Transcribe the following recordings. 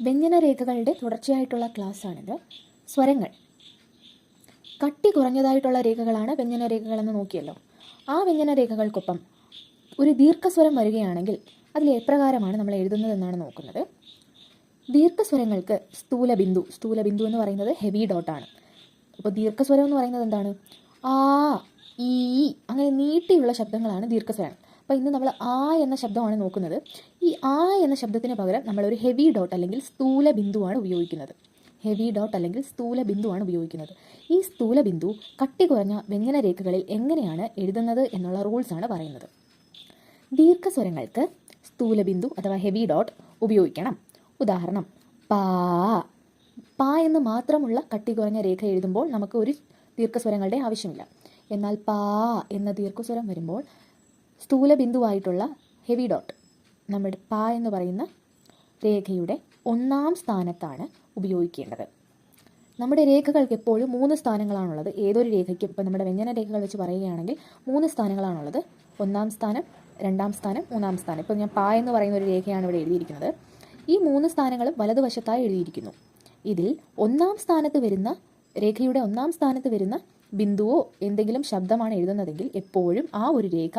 വ്യഞ്ജനരേഖകളുടെ തുടർച്ചയായിട്ടുള്ള ക്ലാസ്സാണിത്. സ്വരങ്ങൾ കട്ടി കുറഞ്ഞതായിട്ടുള്ള രേഖകളാണ് വ്യഞ്ജനരേഖകളെന്ന് നോക്കിയല്ലോ. ആ വ്യഞ്ജനരേഖകൾക്കൊപ്പം ഒരു ദീർഘസ്വരം വരികയാണെങ്കിൽ അതിൽ എപ്രകാരമാണ് നമ്മൾ എഴുതുന്നതെന്നാണ് നോക്കുന്നത്. ദീർഘസ്വരങ്ങൾക്ക് സ്ഥൂലബിന്ദു എന്ന് പറയുന്നത് ഹെവി ഡോട്ടാണ്. അപ്പോൾ ദീർഘസ്വരം എന്ന് പറയുന്നത് എന്താണ്? ആ, ഈ, അങ്ങനെ നീട്ടിയുള്ള ശബ്ദങ്ങളാണ് ദീർഘസ്വരം. അപ്പോൾ ഇന്ന് നമ്മൾ ആ എന്ന ശബ്ദമാണ് നോക്കുന്നത്. ഈ ആ എന്ന ശബ്ദത്തിന് പകരം നമ്മളൊരു ഹെവി ഡോട്ട് അല്ലെങ്കിൽ സ്ഥൂലബിന്ദുവാണ് ഉപയോഗിക്കുന്നത്. ഈ സ്ഥൂലബിന്ദു കട്ടി കുറഞ്ഞ വ്യഞ്ജനരേഖകളിൽ എങ്ങനെയാണ് എഴുതുന്നത് എന്നുള്ള റൂൾസാണ് പറയുന്നത്. ദീർഘസ്വരങ്ങൾക്ക് സ്ഥൂലബിന്ദു അഥവാ ഹെവി ഡോട്ട് ഉപയോഗിക്കണം. ഉദാഹരണം, പാ എന്ന് മാത്രമുള്ള കട്ടി കുറഞ്ഞ രേഖ എഴുതുമ്പോൾ നമുക്ക് ഒരു ദീർഘസ്വരങ്ങളുടെ ആവശ്യമില്ല. എന്നാൽ പാ എന്ന ദീർഘസ്വരം വരുമ്പോൾ സ്ഥൂലബിന്ദുവായിട്ടുള്ള ഹെവി ഡോട്ട് നമ്മുടെ പാ എന്ന് പറയുന്ന രേഖയുടെ ഒന്നാം സ്ഥാനത്താണ് ഉപയോഗിക്കേണ്ടത്. നമ്മുടെ രേഖകൾക്ക് എപ്പോഴും 3 സ്ഥാനങ്ങളാണുള്ളത്. ഏതൊരു രേഖയ്ക്കും ഇപ്പോൾ നമ്മുടെ വ്യഞ്ജന രേഖകൾ വെച്ച് പറയുകയാണെങ്കിൽ 3 സ്ഥാനങ്ങളാണുള്ളത്. ഒന്നാം സ്ഥാനം, രണ്ടാം സ്ഥാനം, മൂന്നാം സ്ഥാനം. ഇപ്പോൾ ഞാൻ പാ എന്ന് പറയുന്ന ഒരു രേഖയാണ് ഇവിടെ എഴുതിയിരിക്കുന്നത്. ഈ 3 സ്ഥാനങ്ങളും വലതുവശത്തായി എഴുതിയിരിക്കുന്നു. ഇതിൽ രേഖയുടെ ഒന്നാം സ്ഥാനത്ത് വരുന്ന ബിന്ദുവോ എന്തെങ്കിലും ശബ്ദമാണ് എഴുതുന്നതെങ്കിൽ എപ്പോഴും ആ ഒരു രേഖ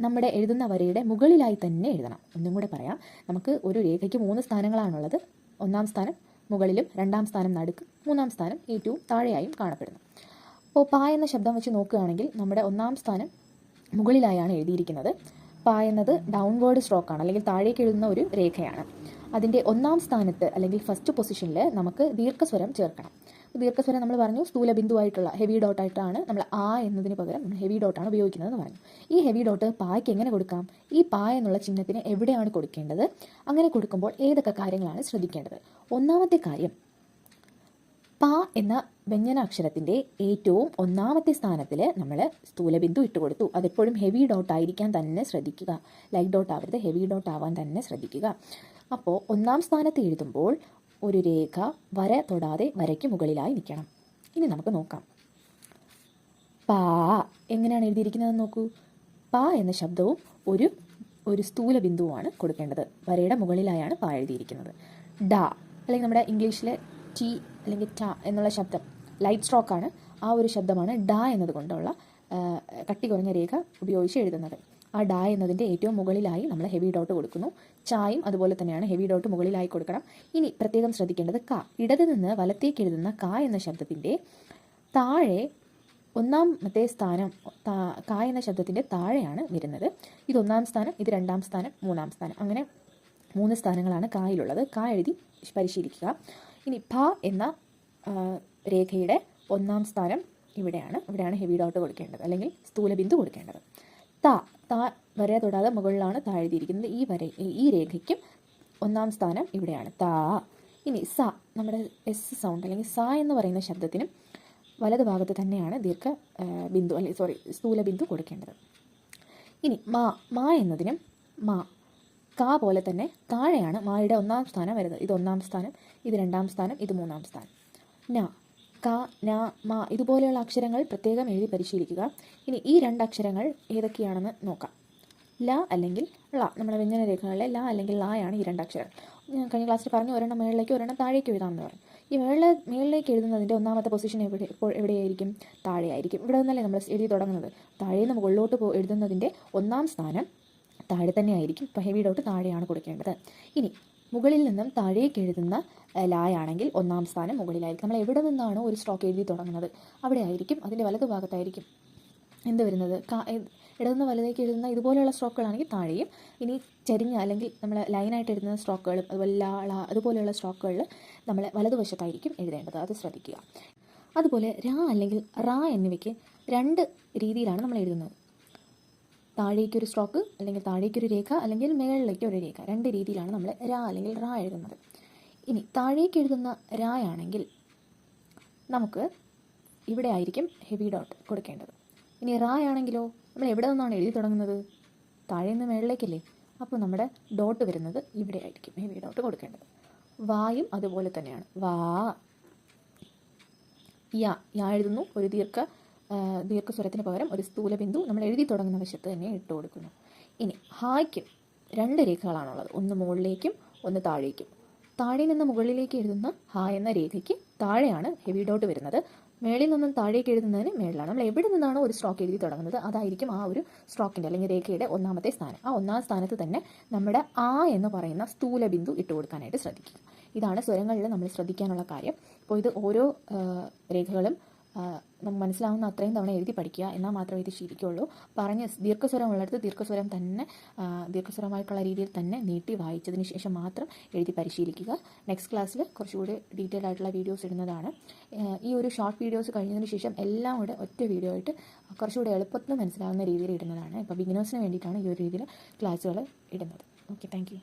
നമ്മുടെ എഴുതുന്ന വരയുടെ മുകളിലായി തന്നെ എഴുതണം. ഒന്നും കൂടെ പറയാം, നമുക്ക് ഒരു രേഖയ്ക്ക് 3 സ്ഥാനങ്ങളാണുള്ളത്. ഒന്നാം സ്ഥാനം മുകളിലും, രണ്ടാം സ്ഥാനം നടുക്ക്, മൂന്നാം സ്ഥാനം ഏറ്റവും താഴെയായും കാണപ്പെടുന്നു. അപ്പോൾ പാ എന്ന ശബ്ദം വെച്ച് നോക്കുകയാണെങ്കിൽ നമ്മുടെ ഒന്നാം സ്ഥാനം മുകളിലായാണ് എഴുതിയിരിക്കുന്നത്. പാ എന്നത് ഡൗൺവേർഡ് സ്ട്രോക്കാണ്, അല്ലെങ്കിൽ താഴേക്ക് എഴുതുന്ന ഒരു രേഖയാണ്. അതിൻ്റെ ഒന്നാം സ്ഥാനത്ത് അല്ലെങ്കിൽ ഫസ്റ്റ് പൊസിഷനിൽ നമുക്ക് ദീർഘസ്വരം ചേർക്കണം. ദീർഘസ്വരം നമ്മൾ പറഞ്ഞു സ്ഥൂലബിന്ദുവായിട്ടുള്ള ഹെവി ഡോട്ടായിട്ടാണ് നമ്മൾ ആ എന്നതിന് പകരം നമ്മൾ ഹെവി ഡോട്ടാണ് ഉപയോഗിക്കുന്നതെന്ന് പറഞ്ഞു. ഈ ഹെവി ഡോട്ട് പായ്ക്ക് എങ്ങനെ കൊടുക്കാം? ഈ പാ എന്നുള്ള ചിഹ്നത്തിന് എവിടെയാണ് കൊടുക്കേണ്ടത്? അങ്ങനെ കൊടുക്കുമ്പോൾ ഏതൊക്കെ കാര്യങ്ങളാണ് ശ്രദ്ധിക്കേണ്ടത്? ഒന്നാമത്തെ കാര്യം, പാ എന്ന വ്യഞ്ജനാക്ഷരത്തിൻ്റെ ഏറ്റവും ഒന്നാമത്തെ സ്ഥാനത്തിൽ നമ്മൾ സ്ഥൂലബിന്ദു ഇട്ട് കൊടുത്തു. അതെപ്പോഴും ഹെവി ഡോട്ട് ആയിരിക്കാൻ തന്നെ ശ്രദ്ധിക്കുക. ലൈറ്റ് ഡോട്ട് ആവരുത്, ഹെവി ഡോട്ട് ആവാൻ തന്നെ ശ്രദ്ധിക്കുക. അപ്പോൾ ഒന്നാം സ്ഥാനത്ത് എഴുതുമ്പോൾ ഒരു രേഖ വര തൊടാതെ വരയ്ക്ക് മുകളിലായി നിൽക്കണം. ഇനി നമുക്ക് നോക്കാം. പാ എങ്ങനെയാണ് എഴുതിയിരിക്കുന്നതെന്ന് നോക്കൂ. പാ എന്ന ശബ്ദവും ഒരു സ്ഥൂലബിന്ദുവാണ് കൊടുക്കേണ്ടത്. വരയുടെ മുകളിലായാണ് പാ എഴുതിയിരിക്കുന്നത്. ഡ അല്ലെങ്കിൽ നമ്മുടെ ഇംഗ്ലീഷിലെ ടി അല്ലെങ്കിൽ ട എന്നുള്ള ശബ്ദം ലൈറ്റ് സ്ട്രോക്കാണ്. ആ ഒരു ശബ്ദമാണ് ഡ എന്നതുകൊണ്ടുള്ള കട്ടി കുറഞ്ഞ രേഖ ഉപയോഗിച്ച് എഴുതുന്നത്. ആ ഡ എന്നതിൻ്റെ ഏറ്റവും മുകളിലായി നമ്മൾ ഹെവി ഡോട്ട് കൊടുക്കുന്നു. ചായും അതുപോലെ തന്നെയാണ്, ഹെവി ഡോട്ട് മുകളിലായി കൊടുക്കണം. ഇനി പ്രത്യേകം ശ്രദ്ധിക്കേണ്ടത് ക, ഇടത് നിന്ന് വലത്തേക്ക് എഴുതുന്ന ക എന്ന ശബ്ദത്തിൻ്റെ താഴെ ഒന്നാമത്തെ സ്ഥാനം ക എന്ന ശബ്ദത്തിൻ്റെ താഴെയാണ് വരുന്നത്. ഇത് ഒന്നാം സ്ഥാനം, ഇത് രണ്ടാം സ്ഥാനം, മൂന്നാം സ്ഥാനം, അങ്ങനെ 3 സ്ഥാനങ്ങളാണ് കായിലുള്ളത്. ക എഴുതി പരിശീലിക്കുക. ഇനി ഭ എന്ന രേഖയുടെ ഒന്നാം സ്ഥാനം ഇവിടെയാണ് ഹെവി ഡോട്ട് കൊടുക്കേണ്ടത് അല്ലെങ്കിൽ സ്ഥൂലബിന്ദു കൊടുക്കേണ്ടത്. ത വര തൊടാതെ മുകളിലാണ് എഴുതിയിരിക്കുന്നത്. ഈ രേഖയ്ക്കും ഒന്നാം സ്ഥാനം ഇവിടെയാണ് താ. ഇനി സ, നമ്മുടെ എസ് സൗണ്ട് അല്ലെങ്കിൽ സ എന്ന് പറയുന്ന ശബ്ദത്തിനും വലതു ഭാഗത്ത് തന്നെയാണ് ബിന്ദു അല്ലെങ്കിൽ സ്ഥൂലബിന്ദു കൊടുക്കേണ്ടത്. ഇനി മാ എന്നതിനും ക പോലെ തന്നെ താഴെയാണ് മായുടെ ഒന്നാം സ്ഥാനം വരുന്നത്. ഇത് ഒന്നാം സ്ഥാനം, ഇത് രണ്ടാം സ്ഥാനം, ഇത് മൂന്നാം സ്ഥാനം. ക, ന, മ ഇതുപോലെയുള്ള അക്ഷരങ്ങൾ പ്രത്യേകം എഴുതി പരിശീലിക്കുക. ഇനി ഈ 2 അക്ഷരങ്ങൾ ഏതൊക്കെയാണെന്ന് നോക്കാം. ല അല്ലെങ്കിൽ ള, നമ്മുടെ വ്യഞ്ജന രേഖകളിലെ ല അല്ലെങ്കിൽ ലായാണ് ഈ 2 അക്ഷരങ്ങൾ. ഞാൻ കഴിഞ്ഞ ക്ലാസ്സിൽ പറഞ്ഞു, ഒരെണ്ണം മേളിലേക്ക് ഒരെണ്ണം താഴേക്ക് എഴുതാമെന്ന് പറഞ്ഞു. ഈ മേളിലേക്ക് എഴുതുന്നതിൻ്റെ ഒന്നാമത്തെ പൊസിഷൻ എവിടെയായിരിക്കും? താഴെയായിരിക്കും. ഇവിടെ നിന്നല്ലേ നമ്മൾ എഴുതി തുടങ്ങുന്നത്. താഴേന്ന് മുകളിലോട്ട് എഴുതുന്നതിൻ്റെ ഒന്നാം സ്ഥാനം താഴെ തന്നെ ആയിരിക്കും. ഇപ്പോൾ ഹെവി ഡോട്ട് താഴെയാണ് കൊടുക്കേണ്ടത്. ഇനി മുകളിൽ നിന്നും താഴേക്ക് എഴുതുന്ന ലായാണെങ്കിൽ ഒന്നാം സ്ഥാനം മുകളിലായിരിക്കും. നമ്മൾ എവിടെ നിന്നാണോ ഒരു സ്ട്രോക്ക് എഴുതി തുടങ്ങുന്നത് അവിടെ ആയിരിക്കും, അതിൻ്റെ വലതുഭാഗത്തായിരിക്കും എന്ത് വരുന്നത്? ഇടതുനിന്ന് വലതേക്ക് എഴുതുന്ന ഇതുപോലെയുള്ള സ്ട്രോക്കുകളാണെങ്കിൽ താഴെയും, ഇനി ചെരിഞ്ഞ അല്ലെങ്കിൽ നമ്മൾ ലൈനായിട്ട് എഴുതുന്ന സ്ട്രോക്കുകളും അതുപോലെ ല അതുപോലെയുള്ള സ്ട്രോക്കുകളിൽ നമ്മൾ വലതുവശത്തായിരിക്കും എഴുതേണ്ടത്. അത് ശ്രദ്ധിക്കുക. അതുപോലെ ര അല്ലെങ്കിൽ റ എന്നിവയ്ക്ക് 2 രീതിയിലാണ് നമ്മൾ എഴുതുന്നത്. താഴേക്കൊരു സ്ട്രോക്ക് അല്ലെങ്കിൽ താഴേക്കൊരു രേഖ അല്ലെങ്കിൽ മേളിലേക്ക് ഒരു രേഖ, 2 രീതിയിലാണ് നമ്മൾ ര അല്ലെങ്കിൽ റ എഴുതുന്നത്. ഇനി താഴേക്ക് എഴുതുന്ന രായാണെങ്കിൽ നമുക്ക് ഇവിടെ ആയിരിക്കും ഹെവി ഡോട്ട് കൊടുക്കേണ്ടത്. ഇനി റ ആണെങ്കിലോ നമ്മൾ എവിടെ നിന്നാണ് എഴുതി തുടങ്ങുന്നത്? താഴെ നിന്ന് മേളിലേക്കല്ലേ. അപ്പോൾ നമ്മുടെ ഡോട്ട് വരുന്നത് ഇവിടെ ആയിരിക്കും ഹെവി ഡോട്ട് കൊടുക്കേണ്ടത്. വായും അതുപോലെ തന്നെയാണ്. യാ എഴുതുന്നു. ഒരു ദീർഘസ്വരത്തിന് പകരം ഒരു സ്ഥൂലബിന്ദു നമ്മൾ എഴുതി തുടങ്ങുന്ന വശത്ത് തന്നെ ഇട്ട് കൊടുക്കുന്നു. ഇനി ഹായ്ക്കും 2 രേഖകളാണുള്ളത്. ഒന്ന് മുകളിലേക്കും ഒന്ന് താഴേക്കും. താഴെ നിന്ന് മുകളിലേക്ക് എഴുതുന്ന ഹ എന്ന രേഖയ്ക്ക് താഴെയാണ് ഹെവി ഡോട്ട് വരുന്നത്. മേളിൽ നിന്നും താഴേക്ക് എഴുതുന്നതിന് മേളിലാണ്. നമ്മൾ എവിടെ നിന്നാണോ ഒരു സ്ട്രോക്ക് എഴുതി തുടങ്ങുന്നത് അതായിരിക്കും ആ ഒരു സ്ട്രോക്കിൻ്റെ അല്ലെങ്കിൽ രേഖയുടെ ഒന്നാമത്തെ സ്ഥാനം. ആ ഒന്നാം സ്ഥാനത്ത് തന്നെ നമ്മുടെ ആ എന്ന് പറയുന്ന സ്ഥൂല ബിന്ദു ഇട്ട് കൊടുക്കാനായിട്ട് ശ്രദ്ധിക്കുക. ഇതാണ് സ്വരങ്ങളിൽ നമ്മൾ ശ്രദ്ധിക്കാനുള്ള കാര്യം. അപ്പോൾ ഇത് ഓരോ രേഖകളും നമുക്ക് മനസ്സിലാവുന്ന അത്രയും തവണ എഴുതി പഠിക്കുക, എന്നാൽ മാത്രമേ ഇത് ശരിക്കുള്ളൂ. പറഞ്ഞ് ദീർഘസ്വരം ഉള്ളിടത്ത് ദീർഘസ്വരം തന്നെ ദീർഘസ്വരമായിട്ടുള്ള രീതിയിൽ തന്നെ നീട്ടി വായിച്ചതിന് ശേഷം മാത്രം എഴുതി പരിശീലിക്കുക. നെക്സ്റ്റ് ക്ലാസ്സിൽ കുറച്ചുകൂടി ഡീറ്റെയിൽ ആയിട്ടുള്ള വീഡിയോസ് ഇടുന്നതാണ്. ഈ ഒരു ഷോർട്ട് വീഡിയോസ് കഴിഞ്ഞതിന് ശേഷം എല്ലാം കൂടെ ഒറ്റ വീഡിയോ ആയിട്ട് കുറച്ചുകൂടി എളുപ്പത്തിൽ മനസ്സിലാവുന്ന രീതിയിൽ ഇടുന്നതാണ്. ഇപ്പോൾ ബിഗിനേഴ്സിന് വേണ്ടിയിട്ടാണ് ഈ ഒരു രീതിയിൽ ക്ലാസ്സുകൾ ഇടുന്നത്. Okay, thank you.